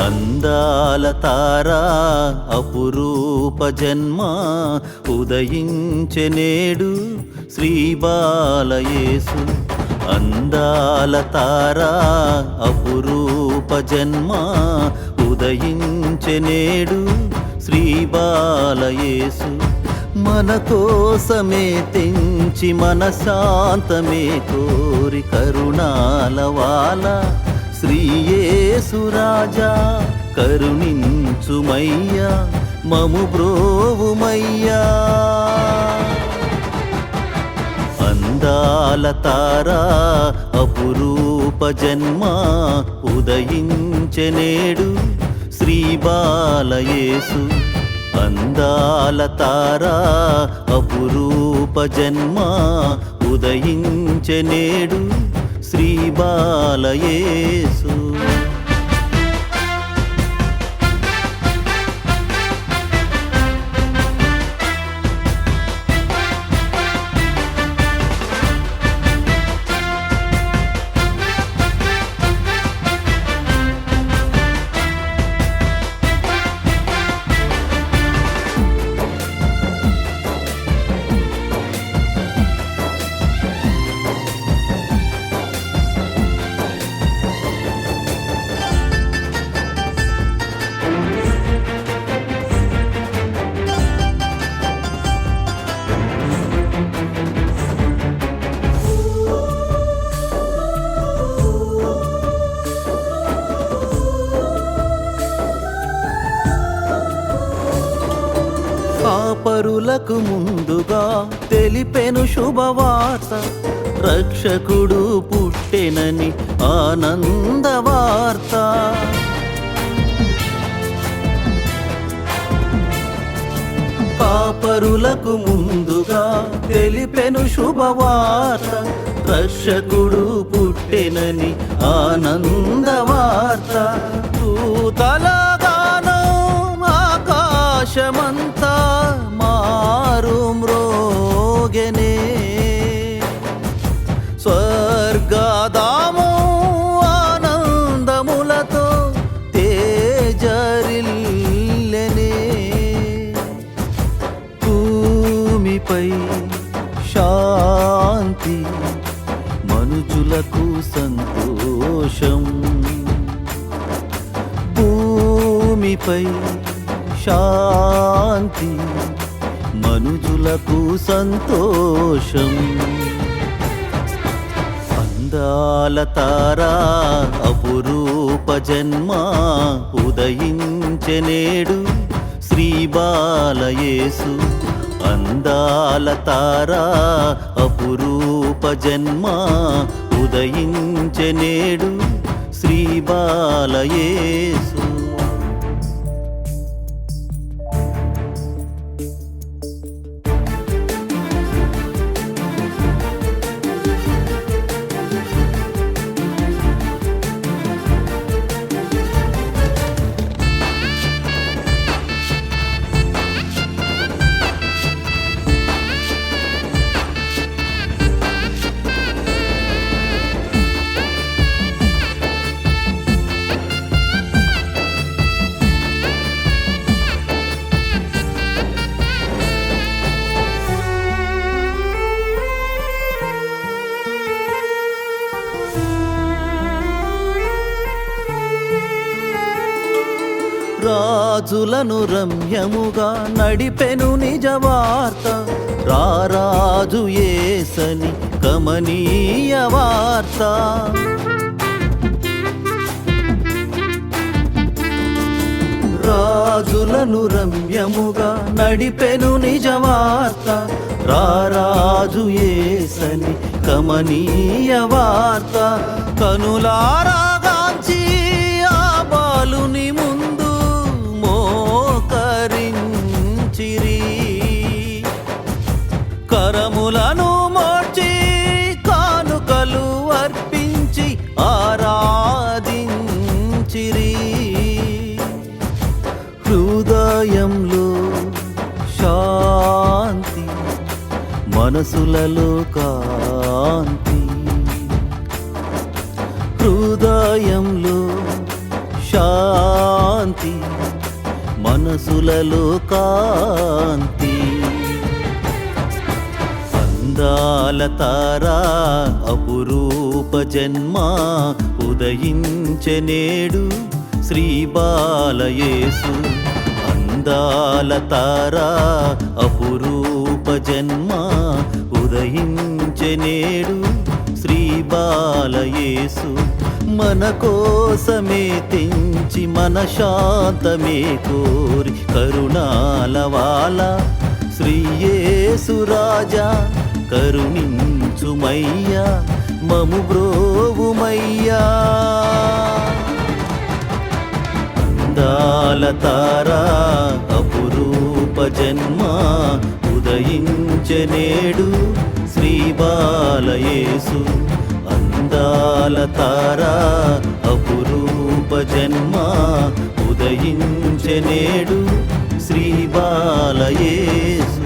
అందాల తారా అపురూప జన్మ ఉదయించె నేడు శ్రీబాలయేసు. అందాల తారా అపురూప జన్మ ఉదయించె నేడు శ్రీబాలయేసు. మన కోసమే తెంచి మన శాంతమే కోరి కరుణాలవాల శ్రీయేసు రాజా కరుణించుమయ్యా మము బ్రోవుమయ్యా. అందాల తారా అపురూప జన్మ ఉదయించె నేడు శ్రీబాలయేసు. అందాల తారా అపురూప జన్మ ఉదయించె నేడు శ్రీబాలయేసు. పరులకు ముందుగా తెలిపెను శుభవార్త, రక్షకుడు పుట్టెనని ఆనందవార్త. కాపరులకు ముందుగా తెలిపెను శుభవార్త, రక్షకుడు పుట్టెనని ఆనందవార్త. దూతలగానం ఆకాశమంతా మారు మ్రోగెనే, స్వర్గధామం ఆనందములతో తేజరిల్లెనే. భూమిపై శాంతి మనుజులకు సంతోషం, భూమిపై శాంతి మనుజులకు సంతోషం. అందాల తారా అపురూప జన్మ ఉదయించె నేడు శ్రీబాలయేసు. అందాల తారా అపురూప జన్మ ఉదయించె నేడు శ్రీబాలయేసు. రాజులను రమ్యముగా నడిపెను నిజవార్త, రారాజు యేసని కమనీయ వార్త. రాజులను రమ్యముగా నడిపెను నిజవార్త రారాజు యేసని కమనీయ వార్త కనులారాగాంచి ఆ బాలుని ముందు మోకరించిరి కరములను మోర్చి కానుకలు అర్పించి ఆరాధించిరి హృదయంలో శాంతి మనసులలో కాంతి హృదయంలో శాంతి మనసులలో కాంతి అందాల తారా అపురూప జన్మ ఉదయించె నేడు శ్రీ బాలయేసు అందాల తారా అపురూప జన్మ ఉదయించె నేడు శ్రీ బాలయేసు మన కోసమే తెంచి మన శాంతమే కోరి కరుణాలవాల శ్రీ యేసు రాజా కరుణించుమయ్యా మము బ్రోవుమయ్యా అందాల తారా అపురూప జన్మ ఉదయించె నేడు శ్రీ బాలయేసు అందాల తారా అపురూప జన్మ ఉదయించె నేడు శ్రీ బాలయేసు